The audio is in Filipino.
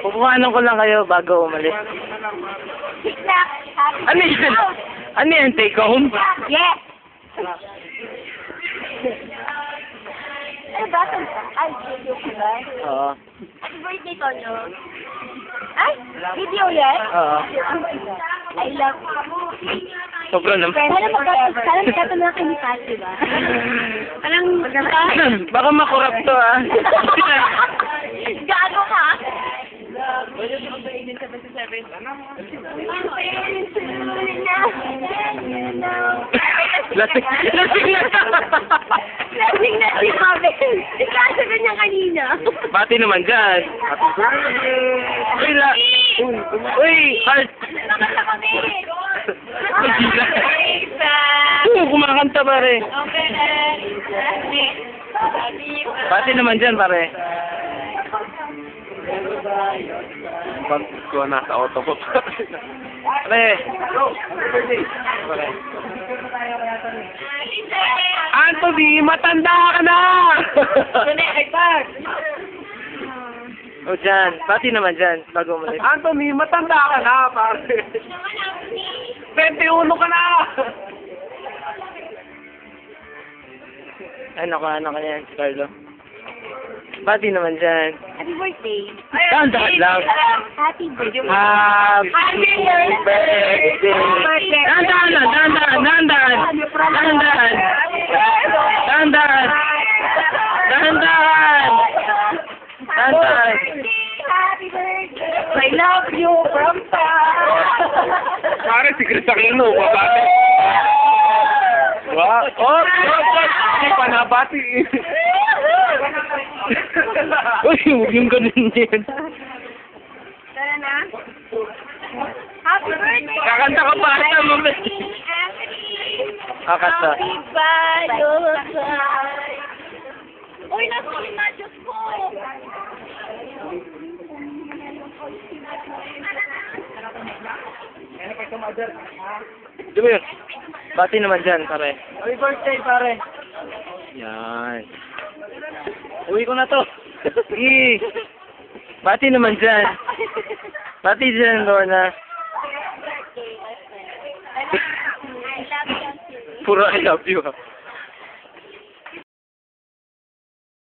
Pupuhanan ko lang kayo bago umalis. Ano yan? Ano yan? Take home? Yes! Ano ba? Ay, video ko ba? Oo. Happy birthday, Tonyo. Ay, video yan? Oo. I love you. Sobra naman. Sana magkatanong kayo ni Pat, diba? Parang, Baka makurap to ah. gago ka? Lasing na. Lasing na si Mabel. Ikasagot niya kanina. Bati naman dyan. Uy, Uy, heart. Nakanta kami. Nagila. Kumakanta pare. Bati naman dyan pare. Pag ko nasa auto ko. Pare. Pare. Anthony, matanda ka na! O dyan, bati naman dyan, bago umalis. Anthony, matanda ka na, pare. 21 ka na! Ay, nakuha ka yan, si Carlo. Bati naman dyan. Happy birthday. Dahan-dahan lang. Happy birthday. Happy birthday. Dahan-dahan lang, dahan-dahan. Dahan-dahan. Dahan-dahan. Dahan-dahan. Dahan-dahan. Happy birthday. I love you from Pat. Pare, si Chris Aquino, babati. Wow. Oh, hindi pa nabati. Uy, huwag yung ganun yan. Tara na. Happy birthday. Kakanta ka pa ata, mami. Kakanta. Happy birthday. Uy, nasa Diyos ko. Di ba yun? Bati naman dyan, pare. Happy birthday, pare. Yan. Uwi ko na to. Sige. Bati naman dyan. Bati dyan, Lorna. Puro I love you.